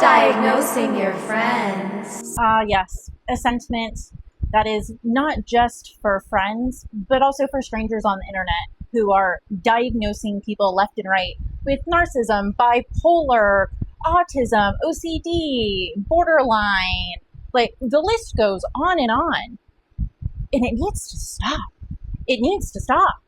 diagnosing your friends. Yes, a sentiment that is not just for friends, but also for strangers on the internet who are diagnosing people left and right with narcissism, bipolar, autism, OCD, borderline. Like, the list goes on. And it needs to stop. It needs to stop.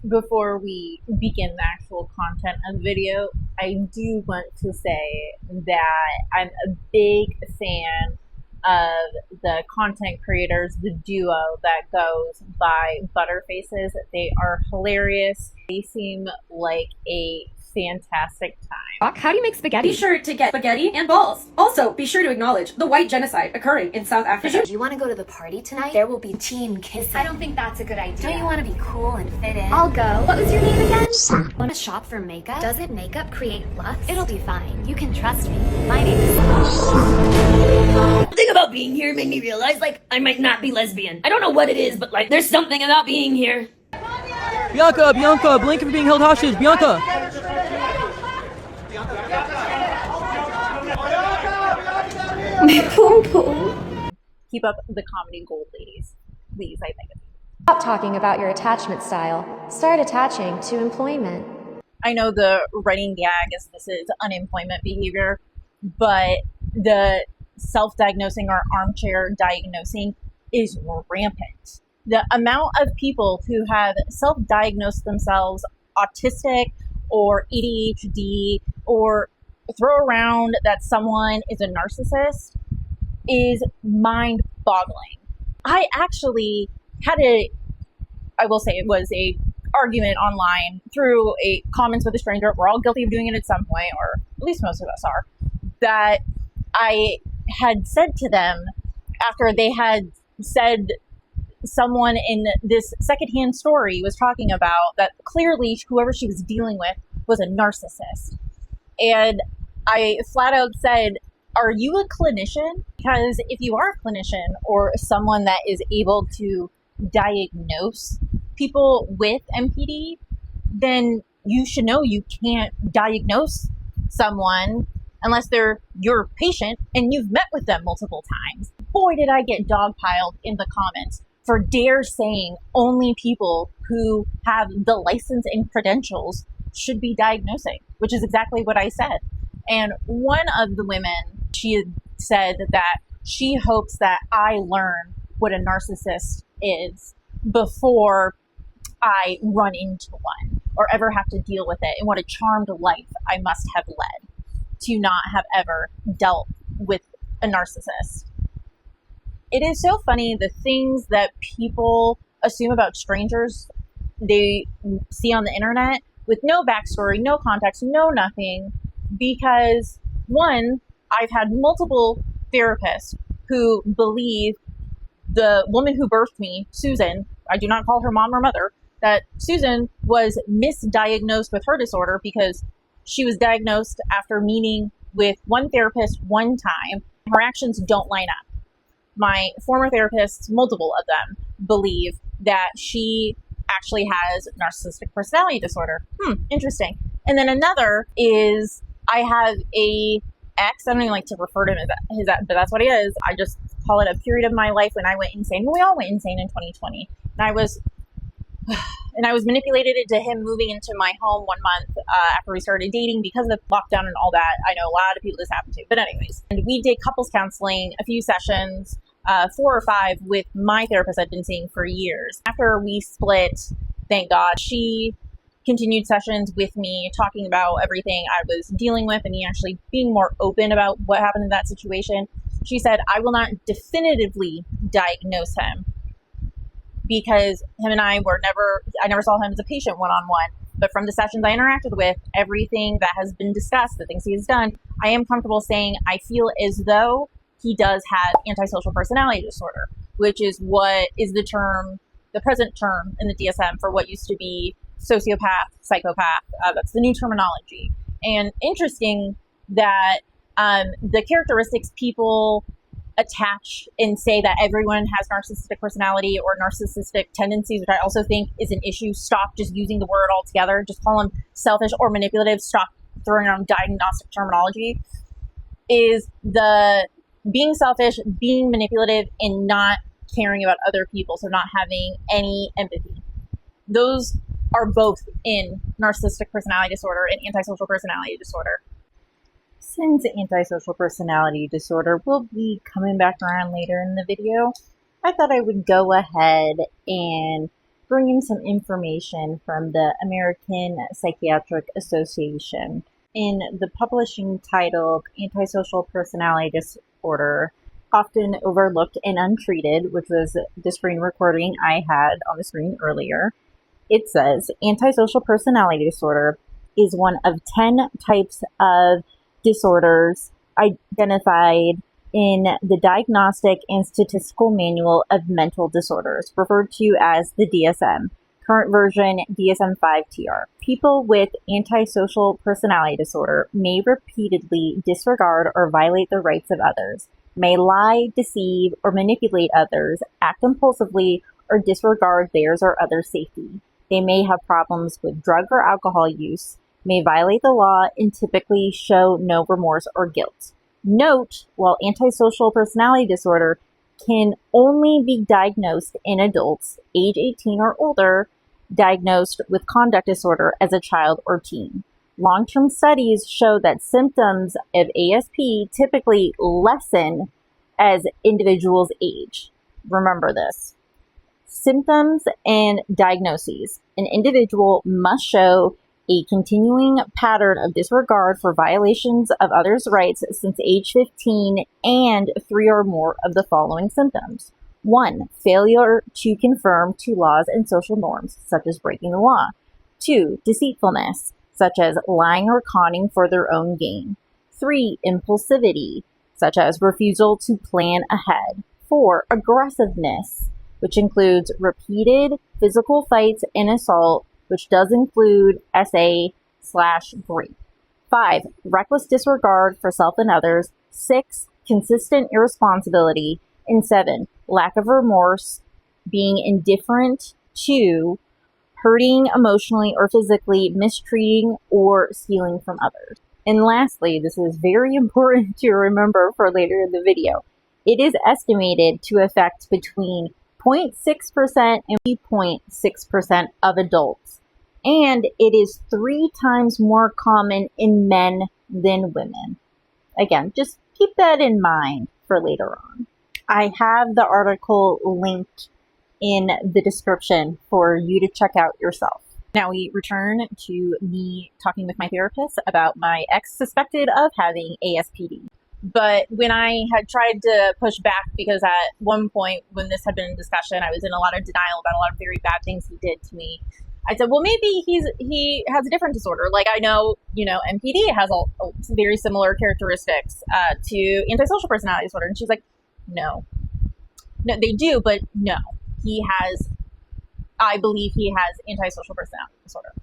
Before we begin the actual content of the video, I do want to say that I'm a big fan of the content creators, the duo that goes by ButterFaces. They are hilarious. They seem like a fantastic time. How do you make spaghetti? Be sure to get spaghetti and balls. Also, be sure to acknowledge the white genocide occurring in South Africa. Do you want to go to the party tonight? There will be teen kissing. I don't think that's a good idea. Don't you want to be cool and fit in? I'll go. What was your name again? Want to shop for makeup? Doesn't makeup create lust? It'll be fine. You can trust me. My name is... The thing about being here made me realize, like, I might not be lesbian. I don't know what it is, but, like, there's something about being here. Bianca, blink for being held hostage. Bianca! Keep up the comedy gold, ladies. Please, I think. Stop talking about your attachment style. Start attaching to employment. I know the running gag is this is unemployment behavior, but the self-diagnosing or armchair diagnosing is rampant. The amount of people who have self-diagnosed themselves autistic or ADHD or throw around that someone is a narcissist is mind-boggling. I actually had I will say it was a argument online through a comments with a stranger. We're all guilty of doing it at some point, or at least most of us are, that I had said to them after they had said someone in this secondhand story was talking about that clearly whoever she was dealing with was a narcissist. And I flat out said, are you a clinician? Because if you are a clinician or someone that is able to diagnose people with MPD, then you should know you can't diagnose someone unless they're your patient and you've met with them multiple times. Boy, did I get dogpiled in the comments for dare saying only people who have the license and credentials should be diagnosing, which is exactly what I said. And one of the women, she had said that she hopes that I learn what a narcissist is before I run into one or ever have to deal with it, and what a charmed life I must have led to not have ever dealt with a narcissist. It is so funny the things that people assume about strangers they see on the internet with no backstory, no context, no nothing, because one, I've had multiple therapists who believe the woman who birthed me, Susan, I do not call her mom or mother, that Susan was misdiagnosed with her disorder because she was diagnosed after meeting with one therapist one time. Her actions don't line up. My former therapists, multiple of them, believe that she actually has narcissistic personality disorder. Interesting. And then another is I have a ex, I don't even like to refer to him as his ex, but that's what he is. I just call it a period of my life when I went insane. We all went insane in 2020. And I was manipulated into him moving into my home 1 month after we started dating because of the lockdown and all that. I know a lot of people this happened to. But anyways, and we did couples counseling, a few sessions, 4 or 5 with my therapist I'd been seeing for years. After we split, thank God, she continued sessions with me, talking about everything I was dealing with and me actually being more open about what happened in that situation. She said, I will not definitively diagnose him because him and I never saw him as a patient one-on-one. But from the sessions I interacted with, everything that has been discussed, the things he has done, I am comfortable saying I feel as though he does have antisocial personality disorder, which is what is the present term in the DSM for what used to be sociopath, psychopath. That's the new terminology. And interesting that the characteristics people attach and say that everyone has narcissistic personality or narcissistic tendencies, which I also think is an issue. Stop just using the word altogether. Just call them selfish or manipulative. Stop throwing around diagnostic terminology. Is the being selfish, being manipulative, and not caring about other people, so not having any empathy. Those are both in narcissistic personality disorder and antisocial personality disorder. Since antisocial personality disorder will be coming back around later in the video, I thought I would go ahead and bring in some information from the American Psychiatric Association. In the publishing titled Antisocial Personality Disorder, often overlooked and untreated, which was the screen recording I had on the screen earlier, it says, antisocial personality disorder is one of 10 types of disorders identified in the Diagnostic and Statistical Manual of Mental Disorders, referred to as the DSM. Current version DSM-5-TR. People with antisocial personality disorder may repeatedly disregard or violate the rights of others, may lie, deceive, or manipulate others, act impulsively, or disregard theirs or others' safety. They may have problems with drug or alcohol use, may violate the law, and typically show no remorse or guilt. Note, while antisocial personality disorder can only be diagnosed in adults age 18 or older, diagnosed with conduct disorder as a child or teen. Long-term studies show that symptoms of ASP typically lessen as individuals age. Remember this. Symptoms and diagnoses. An individual must show a continuing pattern of disregard for violations of others' rights since age 15 and 3 or more of the following symptoms. 1. Failure to conform to laws and social norms, such as breaking the law. 2. Deceitfulness, such as lying or conning for their own gain. 3. Impulsivity, such as refusal to plan ahead. 4. Aggressiveness, which includes repeated physical fights and assault, which does include SA/rape. 5. Reckless disregard for self and others. 6. Consistent irresponsibility. And 7. Lack of remorse, being indifferent to, hurting emotionally or physically, mistreating, or stealing from others. And lastly, this is very important to remember for later in the video. It is estimated to affect between 0.6% and 0.6% of adults. And it is 3 times more common in men than women. Again, just keep that in mind for later on. I have the article linked in the description for you to check out yourself. Now we return to me talking with my therapist about my ex suspected of having ASPD. But when I had tried to push back, because at one point when this had been in discussion, I was in a lot of denial about a lot of very bad things he did to me. I said, well, maybe he has a different disorder. Like, I know, MPD has a very similar characteristics to antisocial personality disorder. And she's like, no, they do, but no, I believe he has antisocial personality disorder.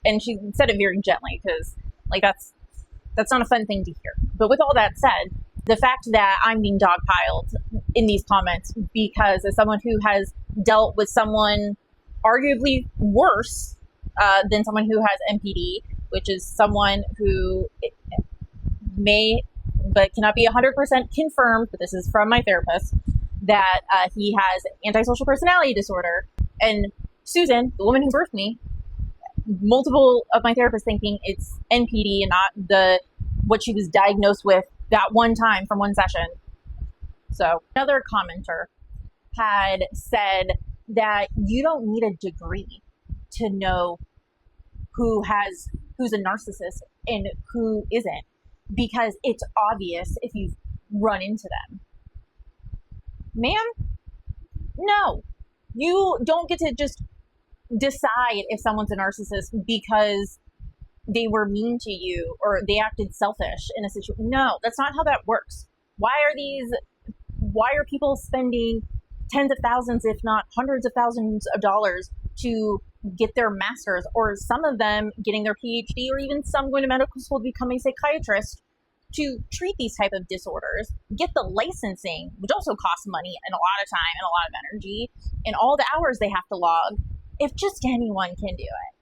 And she said it very gently, because that's not a fun thing to hear. But with all that said, the fact that I'm being dogpiled in these comments because as someone who has dealt with someone arguably worse than someone who has MPD, which is someone who may, but cannot be 100% confirmed, but this is from my therapist, that he has antisocial personality disorder. And Susan, the woman who birthed me, multiple of my therapists thinking it's NPD and not what she was diagnosed with that one time from one session. So another commenter had said that you don't need a degree to know who's a narcissist and who isn't, because it's obvious if you've run into them. Ma'am, no, you don't get to just decide if someone's a narcissist because they were mean to you or they acted selfish in a situation. No, that's not how that works. Why are people spending tens of thousands, if not hundreds of thousands of dollars to get their master's, or some of them getting their PhD, or even some going to medical school to become a psychiatrist, to treat these type of disorders, get the licensing, which also costs money and a lot of time and a lot of energy, and all the hours they have to log, if just anyone can do it.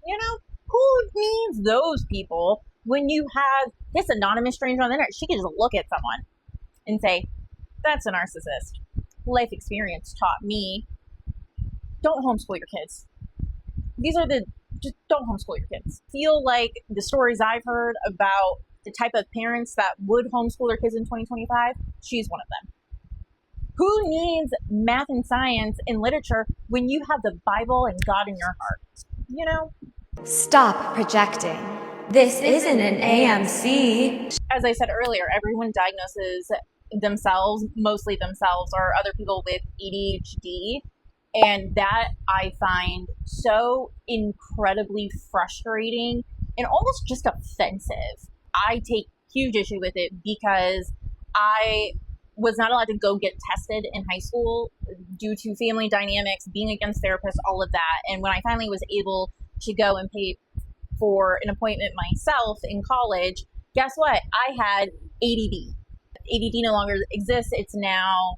You know, who needs those people when you have this anonymous stranger on the internet? She can just look at someone and say, that's a narcissist. Life experience taught me, don't homeschool your kids. Just don't homeschool your kids. Feel like the stories I've heard about the type of parents that would homeschool their kids in 2025, she's one of them. Who needs math and science and literature when you have the Bible and God in your heart? You know? Stop projecting. This isn't an AMC. As I said earlier, everyone diagnoses themselves, mostly themselves, or other people with ADHD. And that I find so incredibly frustrating and almost just offensive. I take huge issue with it because I was not allowed to go get tested in high school due to family dynamics, being against therapists, all of that. And when I finally was able to go and pay for an appointment myself in college, guess what? I had ADD. ADD no longer exists. It's now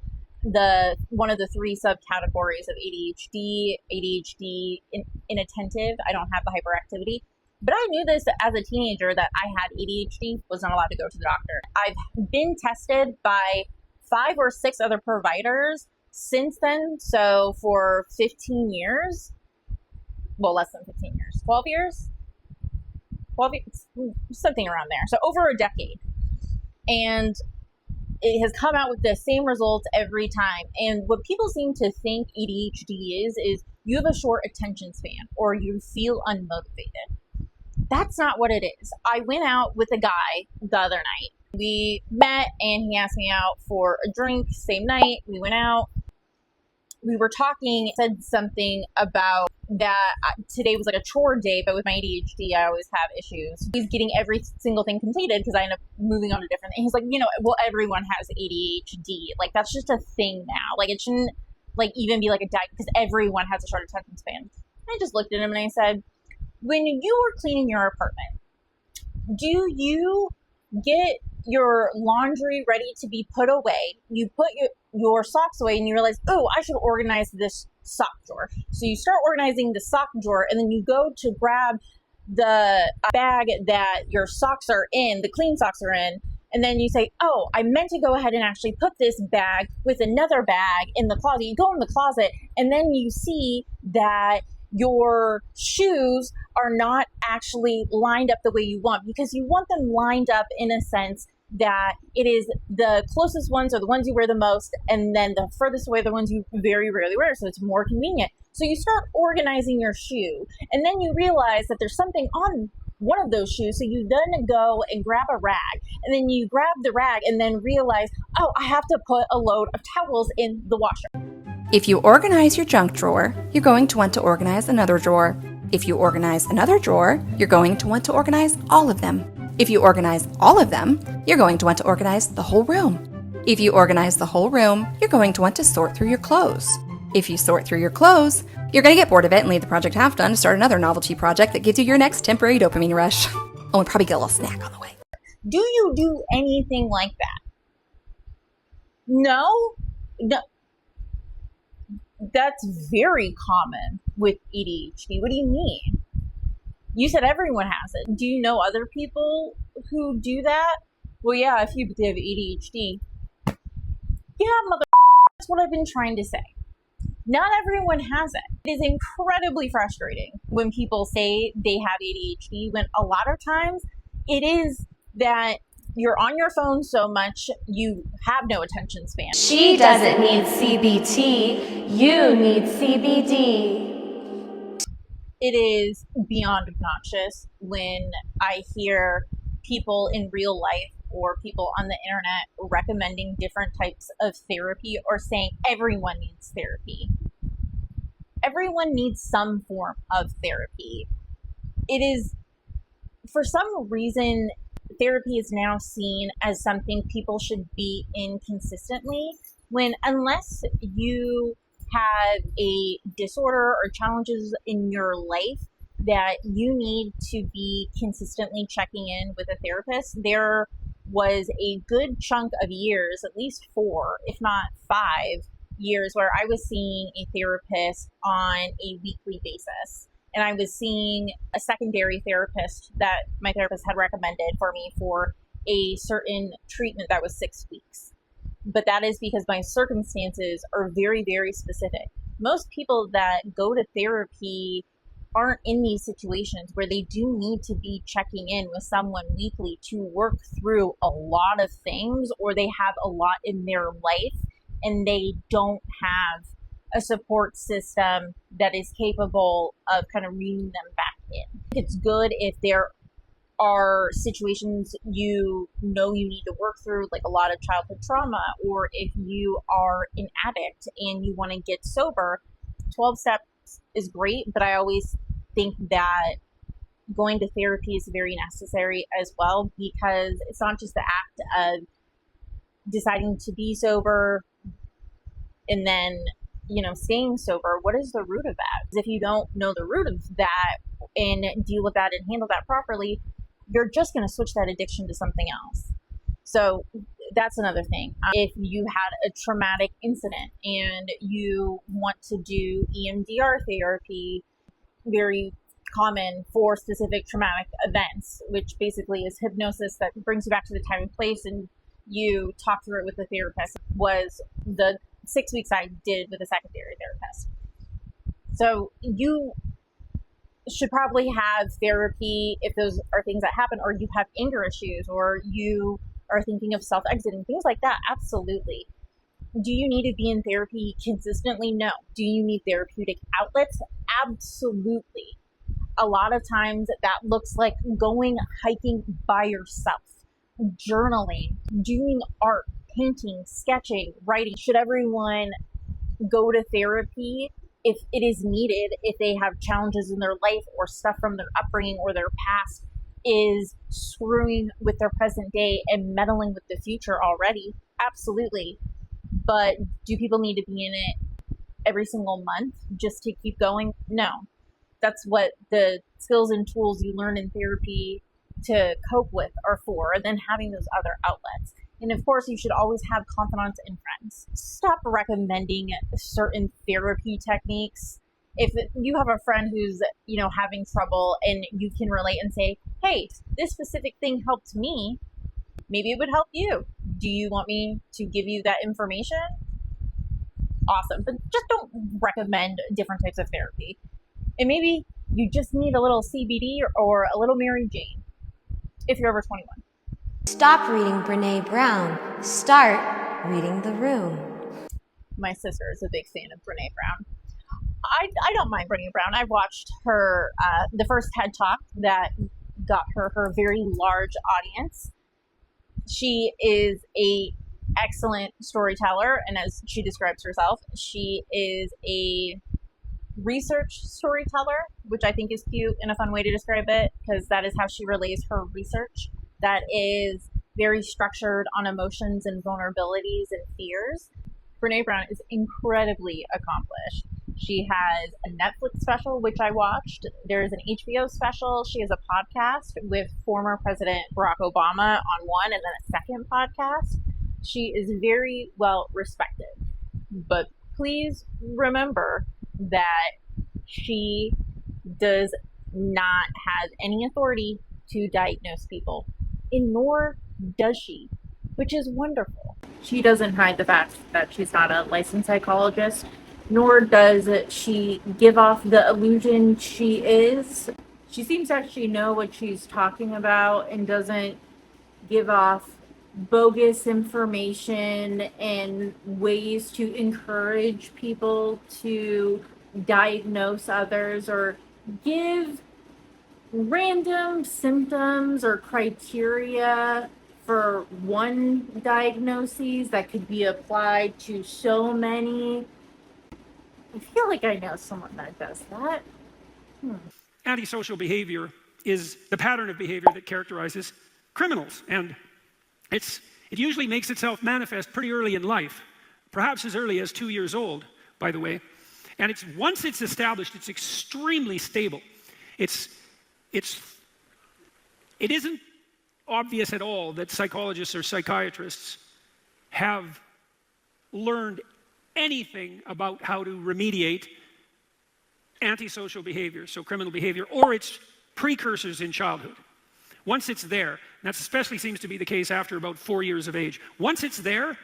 one of the three subcategories of ADHD inattentive. I don't have the hyperactivity. But I knew this as a teenager that I had ADHD, was not allowed to go to the doctor. I've been tested by 5 or 6 other providers since then. So for 15 years, well, less than 15 years, 12 years, something around there. So over a decade. And it has come out with the same results every time. And what people seem to think ADHD is you have a short attention span or you feel unmotivated. That's not what it is. I went out with a guy the other night. We met and he asked me out for a drink same night. We went out. We were talking, said something about that today was like a chore day, but with my ADHD, I always have issues. He's getting every single thing completed because I end up moving on to different things. He's like, well, everyone has ADHD. Like, that's just a thing now. Like, it shouldn't like even be like a diet because everyone has a short attention span. I just looked at him and I said, when you are cleaning your apartment, do you get your laundry ready to be put away? You put your socks away and you realize, oh, I should organize this sock drawer. So you start organizing the sock drawer and then you go to grab the bag that your socks are in, the clean socks are in, and then you say, oh, I meant to go ahead and actually put this bag with another bag in the closet. You go in the closet and then you see that your shoes are not actually lined up the way you want because you want them lined up in a sense that it is the closest ones are the ones you wear the most, and then the furthest away the ones you very rarely wear, so it's more convenient. So you start organizing your shoe, and then you realize that there's something on one of those shoes, so you then go and grab a rag, and then you grab the rag and then realize, oh, I have to put a load of towels in the washer. If you organize your junk drawer, you're going to want to organize another drawer. If you organize another drawer, you're going to want to organize all of them. If you organize all of them, you're going to want to organize the whole room. If you organize the whole room, you're going to want to sort through your clothes. If you sort through your clothes, you're going to get bored of it and leave the project half done to start another novelty project that gives you your next temporary dopamine rush. Oh, and probably get a little snack on the way. Do you do anything like that? No. That's very common with ADHD. What do you mean? You said everyone has it. Do you know other people who do that? Well, yeah, if you have ADHD. Yeah, mother. That's what I've been trying to say. Not everyone has it. It is incredibly frustrating when people say they have ADHD, when a lot of times it is that you're on your phone so much, you have no attention span. She doesn't need CBT, you need CBD. It is beyond obnoxious when I hear people in real life or people on the internet recommending different types of therapy or saying everyone needs therapy. Everyone needs some form of therapy. It is, for some reason, therapy is now seen as something people should be in consistently, when unless you have a disorder or challenges in your life that you need to be consistently checking in with a therapist. There was a good chunk of years, at least 4, if not 5 years, where I was seeing a therapist on a weekly basis. And I was seeing a secondary therapist that my therapist had recommended for me for a certain treatment that was 6 weeks. But that is because my circumstances are very, very specific. Most people that go to therapy aren't in these situations where they do need to be checking in with someone weekly to work through a lot of things, or they have a lot in their life and they don't have a support system that is capable of kind of reading them back in. It's good if there are situations you know you need to work through, like a lot of childhood trauma, or if you are an addict and you want to get sober. 12 steps is great, but I always think that going to therapy is very necessary as well, because it's not just the act of deciding to be sober and then, staying sober. What is the root of that? If you don't know the root of that and deal with that and handle that properly, you're just going to switch that addiction to something else. So that's another thing. If you had a traumatic incident and you want to do EMDR therapy, very common for specific traumatic events, which basically is hypnosis that brings you back to the time and place and you talk through it with the therapist, was the 6 weeks I did with a secondary therapist. So you should probably have therapy if those are things that happen, or you have anger issues, or you are thinking of self-exiting, things like that. Absolutely. Do you need to be in therapy consistently? No. Do you need therapeutic outlets? Absolutely. A lot of times that looks like going hiking by yourself, journaling, doing art, painting, sketching, writing. Should everyone go to therapy if it is needed, if they have challenges in their life or stuff from their upbringing or their past is screwing with their present day and meddling with the future already? Absolutely. But do people need to be in it every single month just to keep going? No. That's what the skills and tools you learn in therapy to cope with are for, and then having those other outlets. And of course, you should always have confidants and friends. Stop recommending certain therapy techniques. If you have a friend who's, having trouble and you can relate and say, hey, this specific thing helped me, maybe it would help you. Do you want me to give you that information? Awesome. But just don't recommend different types of therapy. And maybe you just need a little CBD or a little Mary Jane if you're over 21. Stop reading Brene Brown. Start reading The Room. My sister is a big fan of Brene Brown. I don't mind Brene Brown. I've watched her, the first TED Talk that got her very large audience. She is a excellent storyteller, and as she describes herself, she is a research storyteller, which I think is cute and a fun way to describe it, because that is how she relays her research. That is very structured on emotions and vulnerabilities and fears. Brene Brown is incredibly accomplished. She has a Netflix special, which I watched. There's an HBO special. She has a podcast with former President Barack Obama on one, and then a second podcast. She is very well respected. But please remember that she does not have any authority to diagnose people, and nor does she, which is wonderful. She doesn't hide the fact that she's not a licensed psychologist, nor does she give off the illusion she is. She seems to actually know what she's talking about and doesn't give off bogus information and ways to encourage people to diagnose others or give random symptoms or criteria for one diagnosis that could be applied to so many. I feel like I know someone that does that. Antisocial behavior is the pattern of behavior that characterizes criminals, and it usually makes itself manifest pretty early in life, perhaps as early as 2 years old, by the way. And once it's established, it's extremely stable. It isn't obvious at all that psychologists or psychiatrists have learned anything about how to remediate antisocial behavior, so criminal behavior, or its precursors in childhood. Once it's there, and that especially seems to be the case after about 4 years of age, once it's there,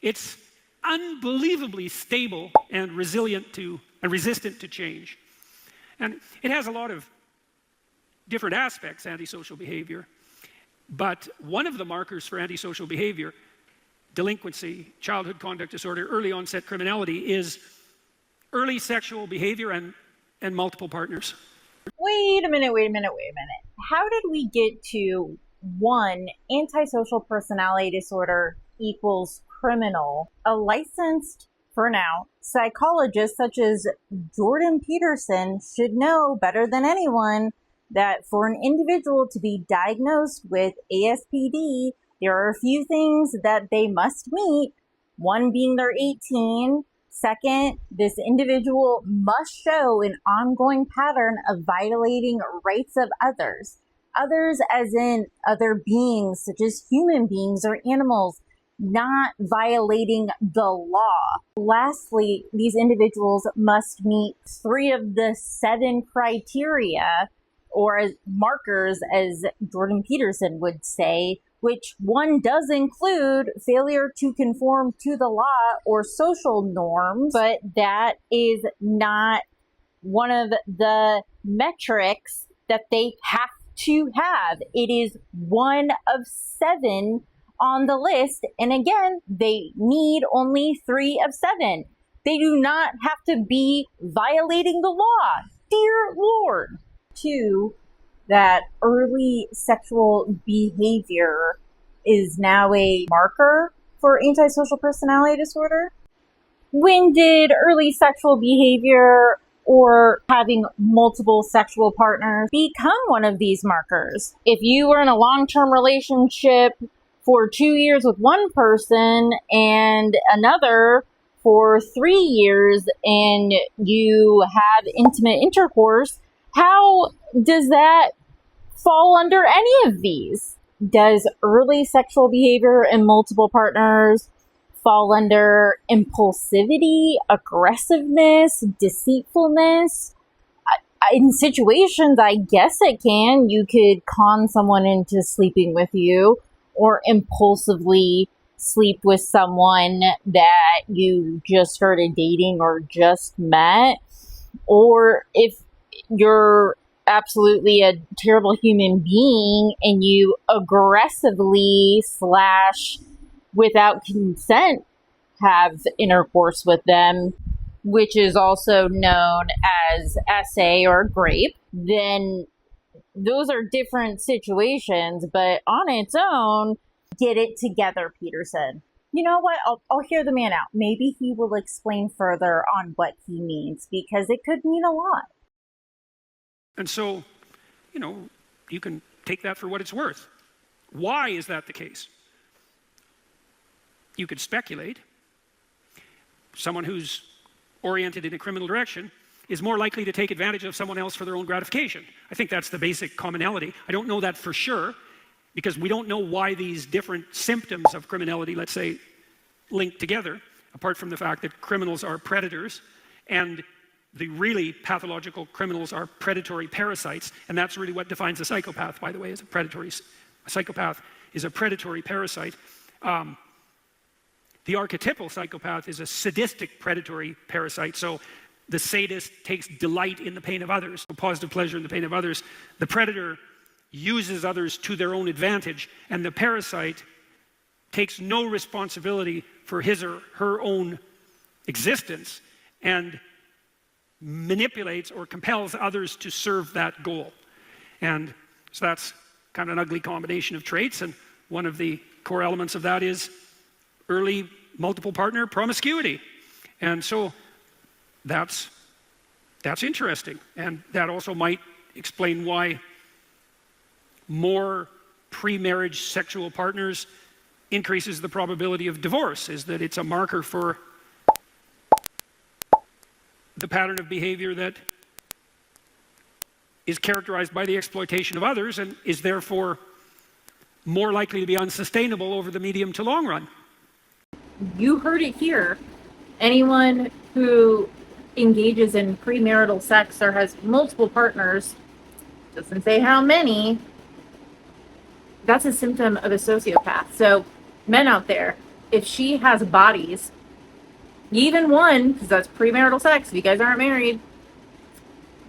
it's unbelievably stable and resilient to and resistant to change. And it has a lot of different aspects, antisocial behavior, but one of the markers for antisocial behavior, delinquency, childhood conduct disorder, early onset criminality, is early sexual behavior and multiple partners. Wait a minute. How did we get to one, antisocial personality disorder equals criminal? A licensed, for now, psychologist such as Jordan Peterson should know better than anyone that for an individual to be diagnosed with ASPD, there are a few things that they must meet. One being they're 18. Second, this individual must show an ongoing pattern of violating rights of others. Others as in other beings, such as human beings or animals, not violating the law. Lastly, these individuals must meet 3 of the 7 criteria, or as markers, as Jordan Peterson would say, which one does include failure to conform to the law or social norms, but that is not one of the metrics that they have to have. It is one of 7 on the list, and again, they need only 3 of 7. They do not have to be violating the law. Dear Lord. 2, that early sexual behavior is now a marker for antisocial personality disorder. When did early sexual behavior or having multiple sexual partners become one of these markers? If you were in a long-term relationship for 2 years with one person and another for 3 years and you have intimate intercourse, how does that fall under any of these? Does early sexual behavior and multiple partners fall under impulsivity, aggressiveness, deceitfulness? In situations, I guess it can. You could con someone into sleeping with you, or impulsively sleep with someone that you just started dating or just met. Or if you're absolutely a terrible human being and you aggressively / without consent have intercourse with them, which is also known as SA or grape, then those are different situations, but on its own, get it together, Peterson. You know what? I'll hear the man out. Maybe he will explain further on what he means, because it could mean a lot. And so, you can take that for what it's worth. Why is that the case? You could speculate. Someone who's oriented in a criminal direction is more likely to take advantage of someone else for their own gratification. I think that's the basic commonality. I don't know that for sure, because we don't know why these different symptoms of criminality, let's say, link together, apart from the fact that criminals are predators, and the really pathological criminals are predatory parasites, and that's really what defines a psychopath, by the way, is a psychopath is a predatory parasite. The archetypal psychopath is a sadistic predatory parasite, so the sadist takes delight in the pain of others, positive pleasure in the pain of others. The predator uses others to their own advantage, and the parasite takes no responsibility for his or her own existence and manipulates or compels others to serve that goal. And so that's kind of an ugly combination of traits, and one of the core elements of that is early multiple partner promiscuity. And so that's interesting, and that also might explain why more pre-marriage sexual partners increases the probability of divorce, is that it's a marker for the pattern of behavior that is characterized by the exploitation of others and is therefore more likely to be unsustainable over the medium to long run. You heard it here. Anyone who engages in premarital sex or has multiple partners, doesn't say how many, that's a symptom of a sociopath. So men out there, if she has bodies, even one, because that's premarital sex, if you guys aren't married,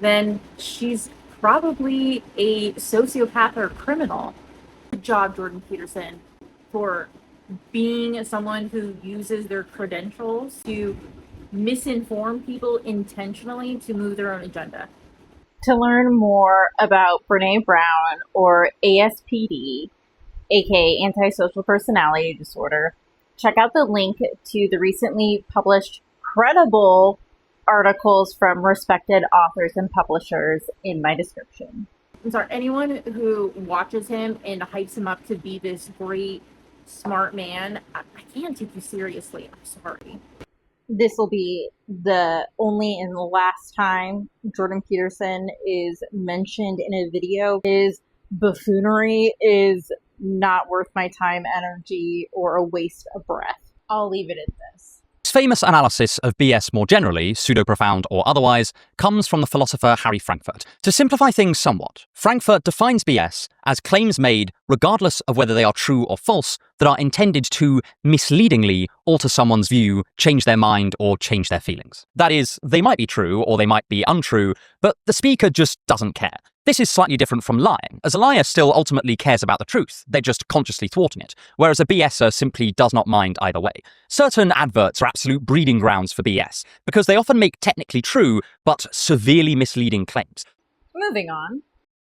then she's probably a sociopath or criminal. Good job, Jordan Peterson, for being someone who uses their credentials to misinform people intentionally to move their own agenda. To learn more about Brene Brown, or ASPD, aka Antisocial Personality Disorder, check out the link to the recently published credible articles from respected authors and publishers in my description. I'm sorry, anyone who watches him and hypes him up to be this great, smart man, I can't take you seriously. I'm sorry. This will be the only and the last time Jordan Peterson is mentioned in a video. His buffoonery is not worth my time, energy, or a waste of breath. I'll leave it at this. Famous analysis of BS more generally, pseudo-profound or otherwise, comes from the philosopher Harry Frankfurt. To simplify things somewhat, Frankfurt defines BS as claims made, regardless of whether they are true or false, that are intended to misleadingly alter someone's view, change their mind, or change their feelings. That is, they might be true or they might be untrue, but the speaker just doesn't care. This is slightly different from lying, as a liar still ultimately cares about the truth, they're just consciously thwarting it, whereas a BSer simply does not mind either way. Certain adverts are absolute breeding grounds for BS, because they often make technically true, but severely misleading claims. Moving on.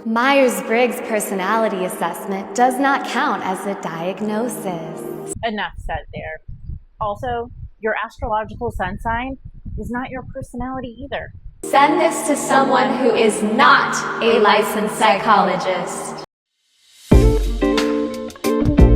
Myers-Briggs personality assessment does not count as a diagnosis. Enough said there. Also, your astrological sun sign is not your personality either. Send this to someone who is not a licensed psychologist.